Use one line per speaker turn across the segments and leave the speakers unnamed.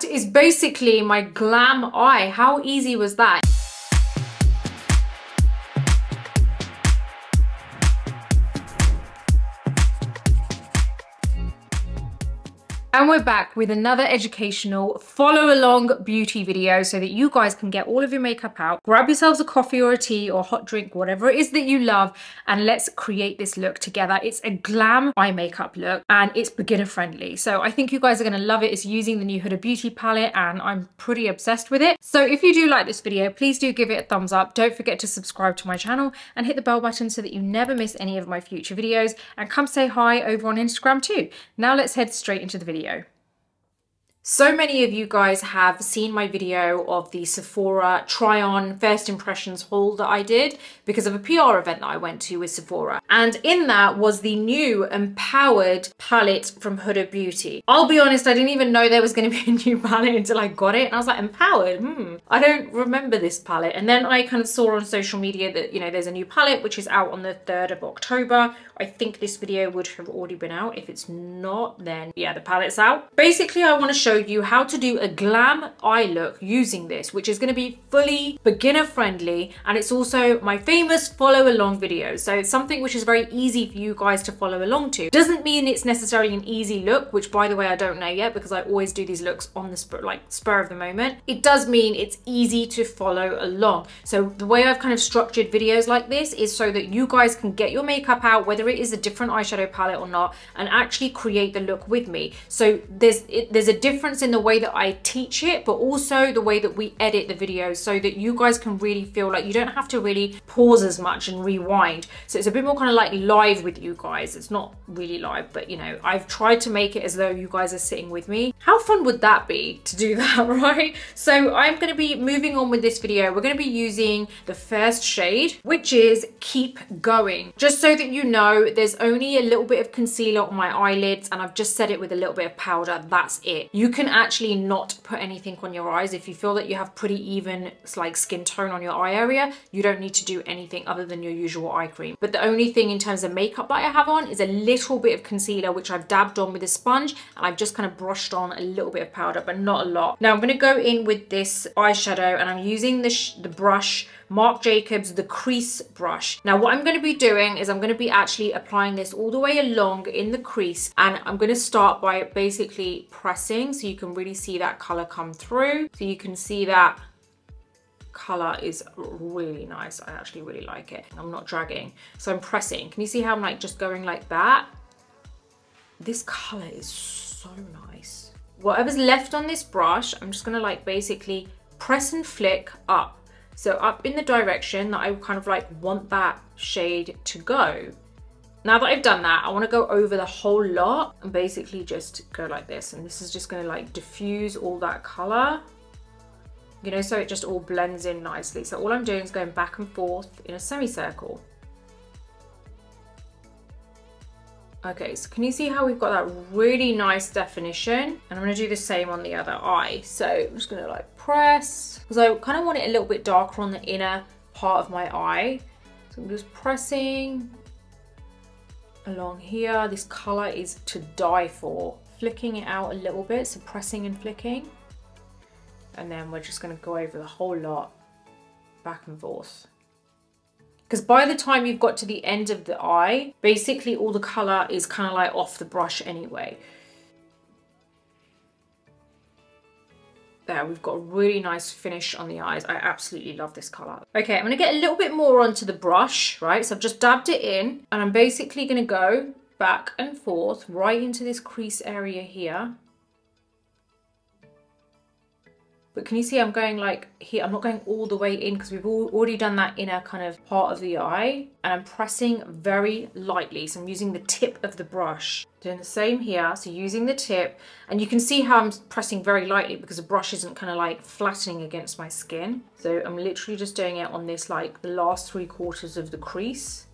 that is basically my glam eye. How easy was that? And we're back with another educational follow along beauty video so that you guys can get all of your makeup out, grab yourselves a coffee or a tea or hot drink, whatever it is that you love, and let's create this look together. It's a glam eye makeup look and it's beginner friendly. So I think you guys are going to love it. It's using the new Huda Beauty palette and I'm pretty obsessed with it. So if you do like this video, please do give it a thumbs up. Don't forget to subscribe to my channel and hit the bell button so that you never miss any of my future videos, and come say hi over on Instagram too. Now let's head straight into the video. So many of you guys have seen my video of the Sephora try-on first impressions haul that I did because of a PR event that I went to with Sephora. And in that was the new Empowered palette from Huda Beauty. I'll be honest, I didn't even know there was going to be a new palette until I got it. And I was like, Empowered? I don't remember this palette. And then I kind of saw on social media that, you know, there's a new palette which is out on the 3rd of October. I think this video would have already been out. If it's not, then yeah, the palette's out. Basically, I want to show you how to do a glam eye look using this, which is going to be fully beginner friendly, and it's also my famous follow along video. So it's something which is very easy for you guys to follow along to. Doesn't mean it's necessarily an easy look, which by the way I don't know yet because I always do these looks on the spur of the moment. It does mean it's easy to follow along. So the way I've kind of structured videos like this is so that you guys can get your makeup out, whether it is a different eyeshadow palette or not, and actually create the look with me. So there's a difference in the way that I teach it, but also the way that we edit the videos so that you guys can really feel like you don't have to really pause as much and rewind. So it's a bit more kind of like live with you guys. It's not really live, but you know, I've tried to make it as though you guys are sitting with me. How fun would that be to do that, right? So I'm going to be moving on with this video. We're going to be using the first shade, which is Keep Going. Just so that you know, there's only a little bit of concealer on my eyelids and I've just set it with a little bit of powder. That's it. You can actually not put anything on your eyes. If you feel that you have pretty even like skin tone on your eye area, you don't need to do anything other than your usual eye cream. But the only thing in terms of makeup that I have on is a little bit of concealer, which I've dabbed on with a sponge, and I've just kind of brushed on a little bit of powder, but not a lot. Now I'm going to go in with this eyeshadow and I'm using the brush Marc Jacobs, the crease brush. Now what I'm going to be doing is I'm going to be actually applying this all the way along in the crease, and I'm going to start by basically pressing so you can really see that color come through. So you can see that color is really nice. I actually really like it. I'm not dragging, so I'm pressing. Can you see how I'm like just going like that? This color is so nice. Whatever's left on this brush, I'm just going to like basically press and flick up. So up in the direction that I kind of like want that shade to go. Now that I've done that, I want to go over the whole lot and basically just go like this. And this is just going to like diffuse all that color, you know, so it just all blends in nicely. So all I'm doing is going back and forth in a semicircle. Okay, so can you see how we've got that really nice definition? And I'm going to do the same on the other eye. So I'm just going to like press, because I kind of want it a little bit darker on the inner part of my eye. So I'm just pressing along here. This color is to die for. Flicking it out a little bit, so pressing and flicking. And then we're just going to go over the whole lot, back and forth. Because by the time you've got to the end of the eye, basically all the color is kind of like off the brush anyway. There, we've got a really nice finish on the eyes. I absolutely love this color. Okay, I'm gonna get a little bit more onto the brush, right? So I've just dabbed it in and I'm basically gonna go back and forth right into this crease area here. But can you see I'm going like here? I'm not going all the way in because we've already done that inner kind of part of the eye. And I'm pressing very lightly. So I'm using the tip of the brush. Doing the same here. So using the tip. And you can see how I'm pressing very lightly because the brush isn't kind of like flattening against my skin. So I'm literally just doing it on this like the last 3/4 of the crease.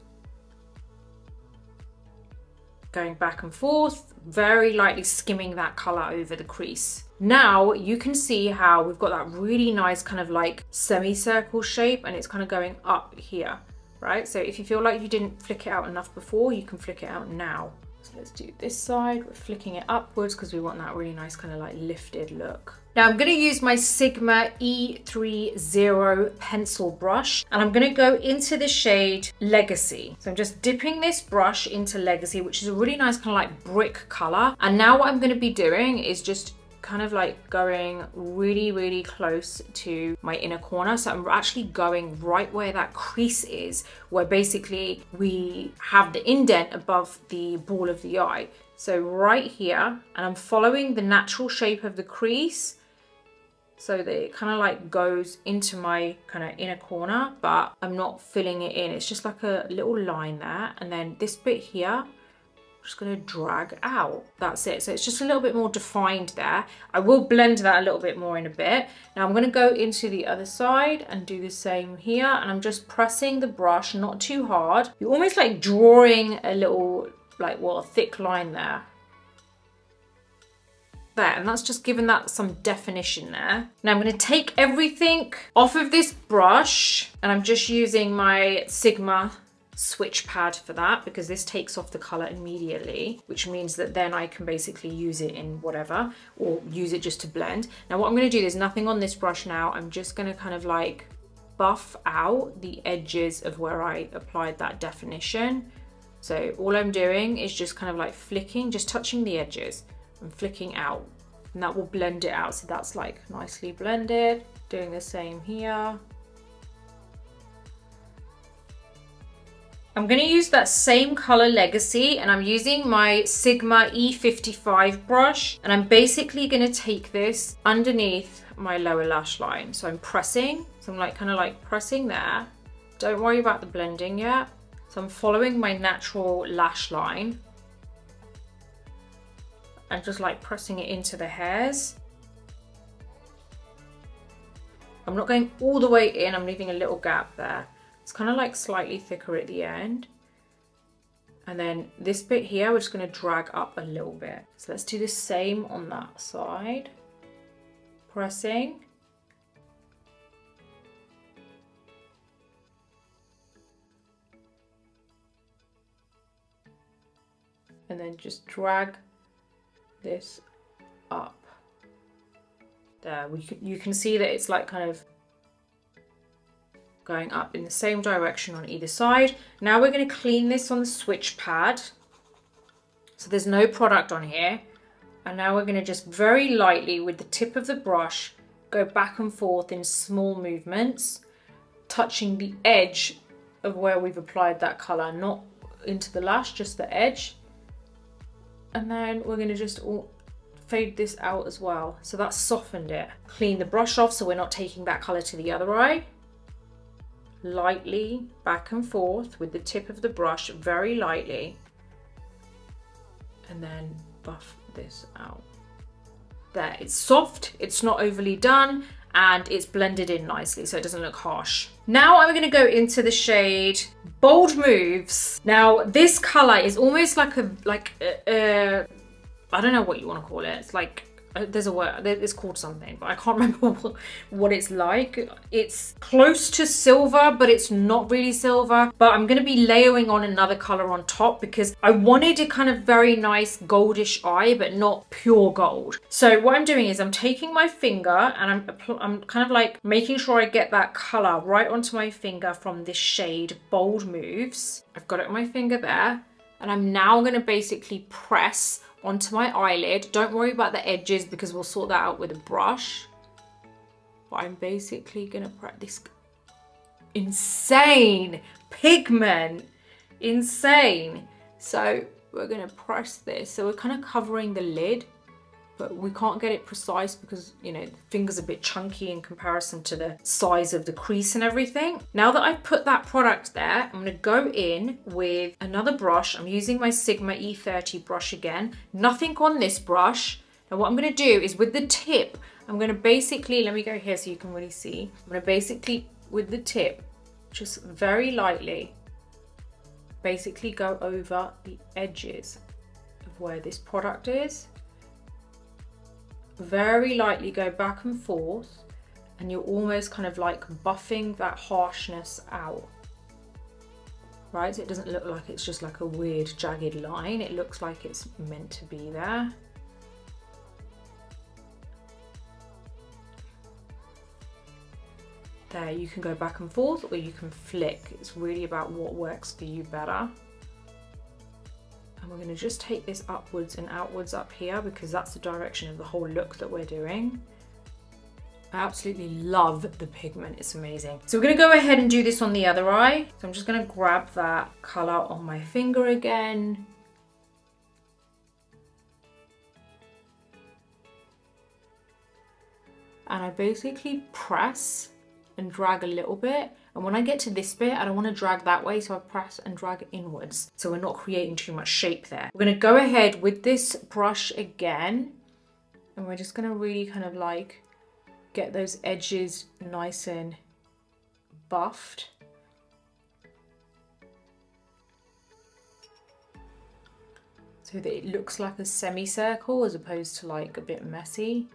Going back and forth, very lightly skimming that color over the crease. Now you can see how we've got that really nice kind of like semicircle shape and it's kind of going up here, right? So if you feel like you didn't flick it out enough before, you can flick it out now. So let's do this side. We're flicking it upwards because we want that really nice kind of like lifted look. Now I'm going to use my Sigma E30 pencil brush and I'm going to go into the shade Legacy. So I'm just dipping this brush into Legacy, which is a really nice kind of like brick color. And now what I'm going to be doing is just kind of like going really close to my inner corner. So I'm actually going right where that crease is, where basically we have the indent above the ball of the eye. So right here, and I'm following the natural shape of the crease so that it kind of like goes into my kind of inner corner, but I'm not filling it in. It's just like a little line there. And then this bit here, just going to drag out. That's it. So it's just a little bit more defined there. I will blend that a little bit more in a bit. Now I'm going to go into the other side and do the same here. And I'm just pressing the brush, not too hard. You're almost like drawing a little, like, well, a thick line there. There, and that's just given that some definition there. Now I'm going to take everything off of this brush and I'm just using my Sigma switch pad for that, because this takes off the color immediately, which means that then I can basically use it in whatever, or use it just to blend. Now what I'm going to do, there's nothing on this brush now. I'm just going to kind of like buff out the edges of where I applied that definition. So all I'm doing is just kind of like flicking, just touching the edges and flicking out, and that will blend it out. So that's like nicely blended. Doing the same here. I'm going to use that same color Legacy, and I'm using my Sigma E55 brush, and I'm basically going to take this underneath my lower lash line. So I'm pressing, so I'm like kind of like pressing there. Don't worry about the blending yet. So I'm following my natural lash line and just like pressing it into the hairs. I'm not going all the way in, I'm leaving a little gap there. It's kind of like slightly thicker at the end. And then this bit here, we're just going to drag up a little bit. So let's do the same on that side. Pressing. And then just drag this up. There, you can see that it's like kind of going up in the same direction on either side. Now we're going to clean this on the switch pad. So there's no product on here. And now we're going to just very lightly with the tip of the brush, go back and forth in small movements, touching the edge of where we've applied that color, not into the lash, just the edge. And then we're going to just fade this out as well. So that's softened it. Clean the brush off so we're not taking that color to the other eye. Lightly back and forth with the tip of the brush, very lightly, and then buff this out. There, it's soft, it's not overly done, and it's blended in nicely so it doesn't look harsh. Now I'm going to go into the shade Bold Moves. Now this color is almost like a I don't know what you want to call it. It's like there's a word, it's called something, but I can't remember what it's like. It's close to silver, but it's not really silver. But I'm going to be layering on another color on top because I wanted a kind of very nice goldish eye, but not pure gold. So what I'm doing is I'm taking my finger and I'm kind of like making sure I get that color right onto my finger from this shade Bold Moves. I've got it on my finger there, and I'm now going to basically press onto my eyelid. Don't worry about the edges because we'll sort that out with a brush. But I'm basically gonna press this insane pigment, insane. So we're gonna press this. So we're kind of covering the lid, but we can't get it precise because, you know, the finger's a bit chunky in comparison to the size of the crease and everything. Now that I've put that product there, I'm gonna go in with another brush. I'm using my Sigma E30 brush again. Nothing on this brush. Now what I'm gonna do is with the tip, I'm gonna basically, let me go here so you can really see. I'm gonna basically, with the tip, just very lightly, basically go over the edges of where this product is. Very lightly go back and forth, and you're almost kind of like buffing that harshness out. right? So it doesn't look like it's just like a weird jagged line. It looks like it's meant to be there. There, you can go back and forth or you can flick. It's really about what works for you better. And we're going to just take this upwards and outwards up here because that's the direction of the whole look that we're doing. I absolutely love the pigment, it's amazing. So we're going to go ahead and do this on the other eye. So I'm just going to grab that colour on my finger again. And I basically press and drag a little bit. And when I get to this bit, I don't want to drag that way, so I press and drag inwards. So we're not creating too much shape there. We're going to go ahead with this brush again. And we're just going to really kind of like get those edges nice and buffed. So that it looks like a semicircle as opposed to like a bit messy.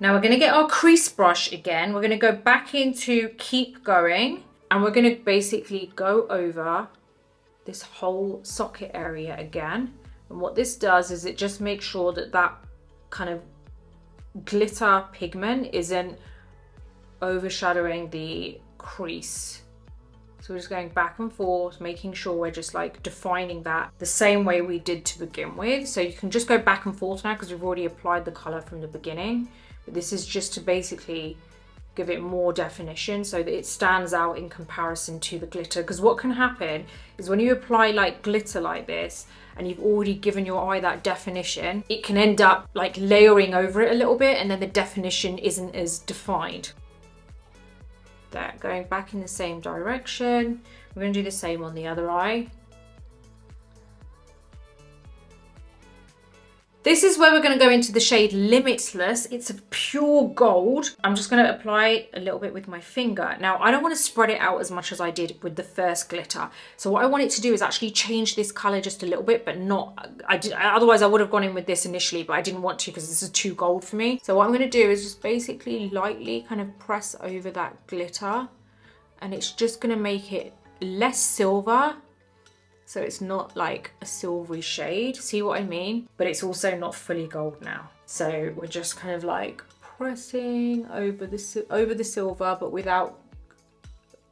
Now we're going to get our crease brush again. We're going to go back into Keep Going, and we're going to basically go over this whole socket area again. And what this does is it just makes sure that that kind of glitter pigment isn't overshadowing the crease. So we're just going back and forth, making sure we're just like defining that the same way we did to begin with. So you can just go back and forth now because we've already applied the color from the beginning. But this is just to basically give it more definition so that it stands out in comparison to the glitter. Because what can happen is when you apply like glitter like this and you've already given your eye that definition, it can end up like layering over it a little bit and then the definition isn't as defined. There, going back in the same direction. We're going to do the same on the other eye. This is where we're going to go into the shade Limitless. It's a pure gold. I'm just going to apply a little bit with my finger. Now, I don't want to spread it out as much as I did with the first glitter. So what I want it to do is actually change this color just a little bit, but not, otherwise I would have gone in with this initially, but I didn't want to because this is too gold for me. So what I'm going to do is just basically lightly kind of press over that glitter, and it's just going to make it less silver. So it's not like a silvery shade, see what I mean? But it's also not fully gold now. So we're just kind of like pressing over the silver, but without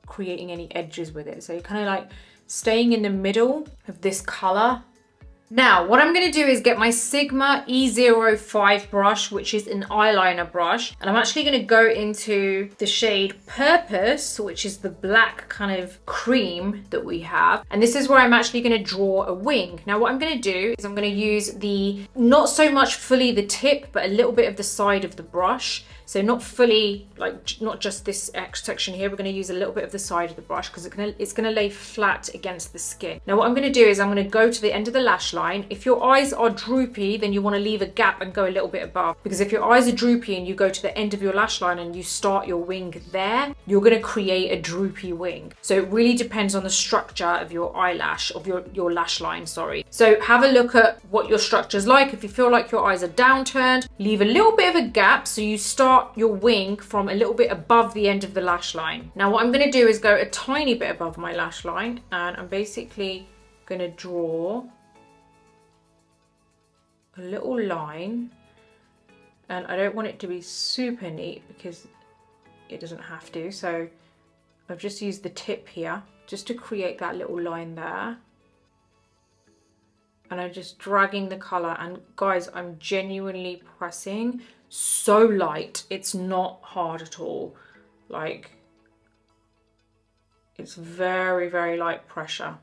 creating any edges with it. So you're kind of like staying in the middle of this color. Now, what I'm going to do is get my Sigma E05 brush, which is an eyeliner brush. And I'm actually going to go into the shade Purpose, which is the black kind of cream that we have. And this is where I'm actually going to draw a wing. Now, what I'm going to do is I'm going to use the, not so much fully the tip, but a little bit of the side of the brush. So not fully, like not just this section here, we're going to use a little bit of the side of the brush because it's going to lay flat against the skin. Now what I'm going to do is I'm going to go to the end of the lash line. If your eyes are droopy, then you want to leave a gap and go a little bit above. Because if your eyes are droopy and you go to the end of your lash line and you start your wing there, you're going to create a droopy wing. So it really depends on the structure of your eyelash, of your lash line, sorry. So have a look at what your structure is like. If you feel like your eyes are downturned, leave a little bit of a gap so you start your wing from a little bit above the end of the lash line. Now what I'm going to do is go a tiny bit above my lash line, and I'm basically going to draw a little line, and I don't want it to be super neat because it doesn't have to. So I've just used the tip here just to create that little line there. And I'm just dragging the color, and guys, I'm genuinely pressing so light. It's not hard at all. Like, it's very, very light pressure.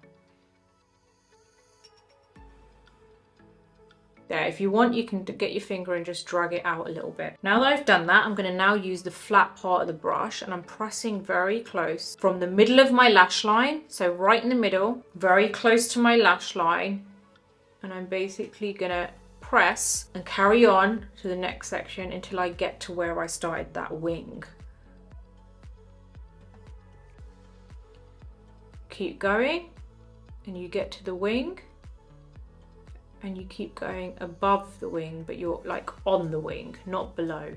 There, if you want, you can get your finger and just drag it out a little bit. Now that I've done that, I'm going to now use the flat part of the brush, and I'm pressing very close from the middle of my lash line. So right in the middle, very close to my lash line. And I'm basically gonna press and carry on to the next section until I get to where I started that wing. Keep going, and you get to the wing, and you keep going above the wing, but you're like on the wing, not below.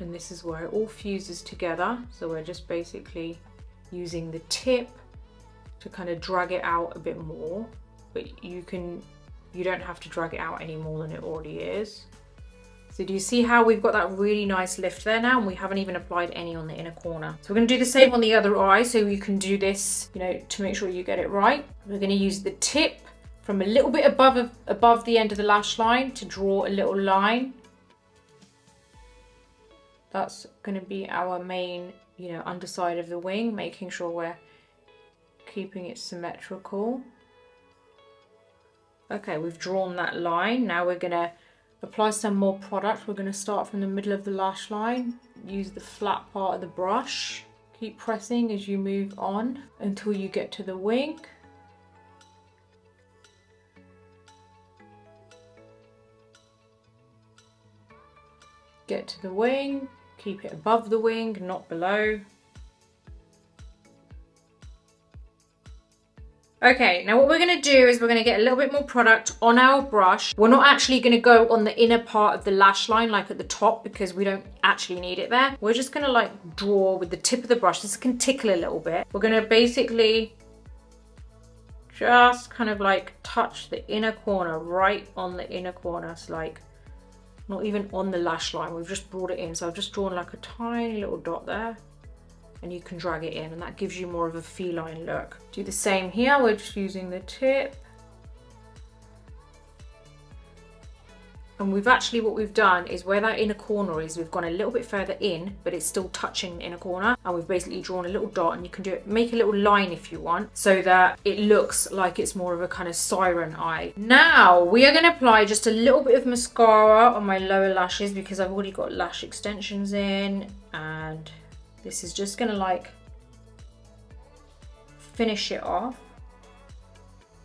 And this is where it all fuses together. So we're just basically using the tip to kind of drag it out a bit more, but you don't have to drag it out any more than it already is. So do you see how we've got that really nice lift there now, and we haven't even applied any on the inner corner? So we're going to do the same on the other eye, so you can do this, you know, to make sure you get it right. We're going to use the tip from a little bit above the end of the lash line to draw a little line. That's going to be our main, you know, underside of the wing, making sure we're keeping it symmetrical. Okay, we've drawn that line. Now we're going to apply some more product. We're going to start from the middle of the lash line. Use the flat part of the brush. Keep pressing as you move on until you get to the wing. Get to the wing. Keep it above the wing, not below. Okay, now what we're going to do is we're going to get a little bit more product on our brush. We're not actually going to go on the inner part of the lash line, like at the top, because we don't actually need it there. We're just going to like draw with the tip of the brush. This can tickle a little bit. We're going to basically just kind of like touch the inner corner, right on the inner corner. It's like not even on the lash line. We've just brought it in. So I've just drawn like a tiny little dot there. And you can drag it in, and that gives you more of a feline look. Do the same here. We're just using the tip. And we've actually, what we've done is where that inner corner is, we've gone a little bit further in, but it's still touching the inner corner. And we've basically drawn a little dot, and you can do it, make a little line if you want, so that it looks like it's more of a kind of siren eye. Now we are gonna apply just a little bit of mascara on my lower lashes because I've already got lash extensions in, and this is just gonna like finish it off.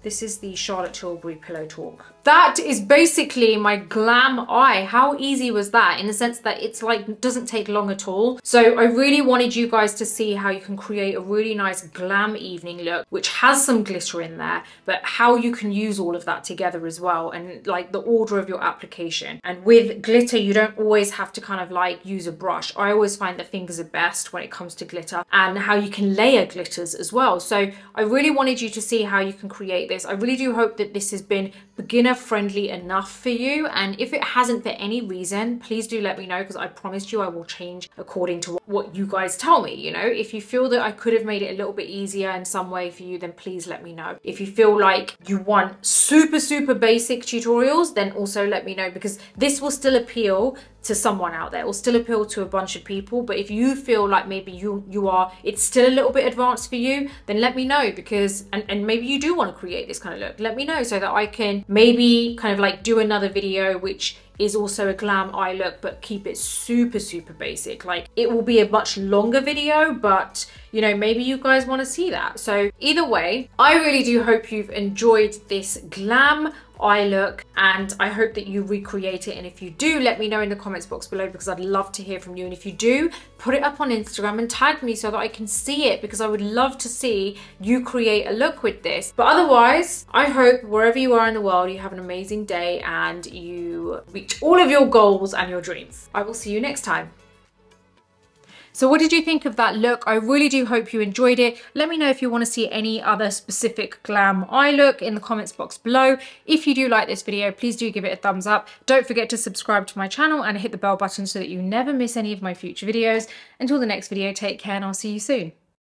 This is the Charlotte Tilbury Pillow Talk. That is basically my glam eye. How easy was that? In the sense that it's like, doesn't take long at all. So I really wanted you guys to see how you can create a really nice glam evening look, which has some glitter in there, but how you can use all of that together as well, and like the order of your application. And with glitter, you don't always have to kind of like use a brush. I always find that fingers are best when it comes to glitter, and how you can layer glitters as well. So I really wanted you to see how you can create this. I really do hope that this has been beginner friendly enough for you, and if it hasn't for any reason, please do let me know, because I promised you I will change according to what you guys tell me. You know, if you feel that I could have made it a little bit easier in some way for you, then please let me know. If you feel like you want super basic tutorials, then also let me know, because this will still appeal to someone out there, it will still appeal to a bunch of people. But if you feel like maybe it's still a little bit advanced for you, then let me know, because and maybe you do want to create this kind of look. Let me know so that I can maybe kind of like do another video which is also a glam eye look, but keep it super basic. Like, it will be a much longer video, but you know, maybe you guys want to see that. So either way, I really do hope you've enjoyed this glam eye look, and I hope that you recreate it. And if you do, let me know in the comments box below, because I'd love to hear from you. And if you do, put it up on Instagram and tag me so that I can see it, because I would love to see you create a look with this. But otherwise, I hope wherever you are in the world, you have an amazing day and you reach all of your goals and your dreams. I will see you next time. So what did you think of that look? I really do hope you enjoyed it. Let me know if you want to see any other specific glam eye look in the comments box below. If you do like this video, please do give it a thumbs up. Don't forget to subscribe to my channel and hit the bell button so that you never miss any of my future videos. Until the next video, take care, and I'll see you soon.